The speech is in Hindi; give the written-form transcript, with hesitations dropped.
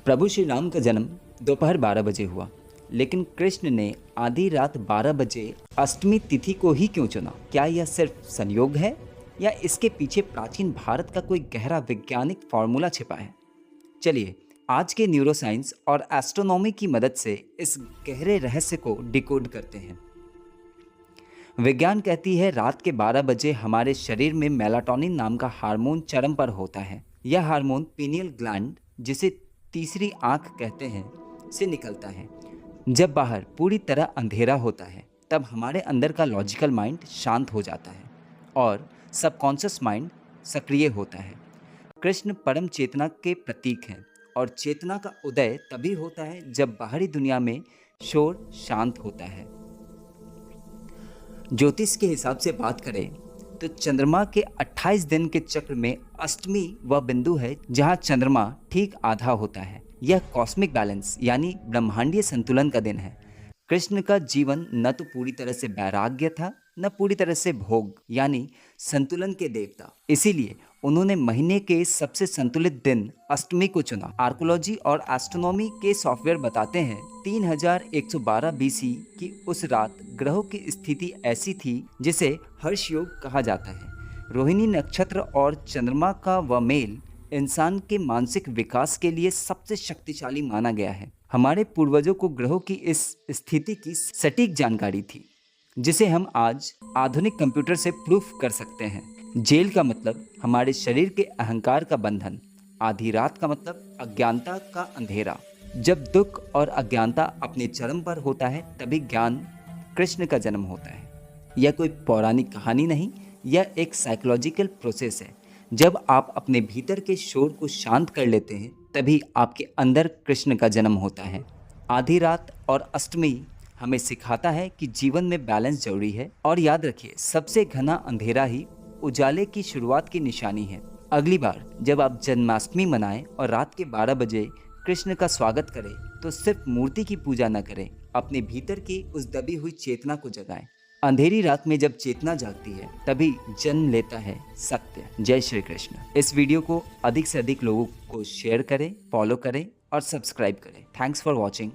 प्रभु श्री राम का जन्म दोपहर 12 बजे हुआ, लेकिन कृष्ण ने आधी रात 12 बजे अष्टमी तिथि को ही क्यों चुना? क्या यह सिर्फ संयोग है या इसके पीछे प्राचीन भारत का कोई गहरा वैज्ञानिक फॉर्मूला छिपा है? चलिए आज के न्यूरोसाइंस और एस्ट्रोनॉमी की मदद से इस गहरे रहस्य को डिकोड करते हैं। विज्ञान कहती है रात के 12 बजे हमारे शरीर में मेलाटोनिन नाम का हार्मोन चरम पर होता है। यह हार्मोन पीनियल ग्लैंड, जिसे तीसरी आंख कहते हैं, से निकलता है। जब बाहर पूरी तरह अंधेरा होता है तब हमारे अंदर का लॉजिकल माइंड शांत हो जाता है और सबकॉन्शियस माइंड सक्रिय होता है। कृष्ण परम चेतना के प्रतीक हैं और चेतना का उदय तभी होता है जब बाहरी दुनिया में शोर शांत होता है। ज्योतिष के हिसाब से बात करें तो चंद्रमा के 28 दिन के चक्र में अष्टमी वह बिंदु है जहां चंद्रमा ठीक आधा होता है। यह कॉस्मिक बैलेंस यानी ब्रह्मांडीय संतुलन का दिन है। कृष्ण का जीवन न तो पूरी तरह से वैराग्य था, न पूरी तरह से भोग यानी संतुलन के देवता। इसीलिए उन्होंने महीने के सबसे संतुलित दिन अष्टमी को चुना। आर्कोलॉजी और एस्ट्रोनॉमी के सॉफ्टवेयर बताते हैं 3112 बीसी की उस रात ग्रहों की स्थिति ऐसी थी जिसे हर्ष योग कहा जाता है। रोहिणी नक्षत्र और चंद्रमा का वह मेल इंसान के मानसिक विकास के लिए सबसे शक्तिशाली माना गया है। हमारे पूर्वजों को ग्रहों की इस स्थिति की सटीक जानकारी थी, जिसे हम आज आधुनिक कंप्यूटर से प्रूफ कर सकते हैं। जेल का मतलब हमारे शरीर के अहंकार का बंधन, आधी रात का मतलब अज्ञानता का अंधेरा। जब दुख और अज्ञानता अपने चरम पर होता है तभी ज्ञान कृष्ण का जन्म होता है। यह कोई पौराणिक कहानी नहीं, यह एक साइकोलॉजिकल प्रोसेस है। जब आप अपने भीतर के शोर को शांत कर लेते हैं तभी आपके अंदर कृष्ण का जन्म होता है। आधी रात और अष्टमी हमें सिखाता है कि जीवन में बैलेंस जरूरी है। और याद रखिए, सबसे घना अंधेरा ही उजाले की शुरुआत की निशानी है। अगली बार जब आप जन्माष्टमी मनाएं और रात के 12 बजे कृष्ण का स्वागत करें तो सिर्फ मूर्ति की पूजा न करें, अपने भीतर की उस दबी हुई चेतना को जगाएं। अंधेरी रात में जब चेतना जागती है तभी जन्म लेता है सत्य। जय श्री कृष्ण। इस वीडियो को अधिक से अधिक लोगों को शेयर करें, फॉलो करें और सब्सक्राइब करें। Thanks for watching.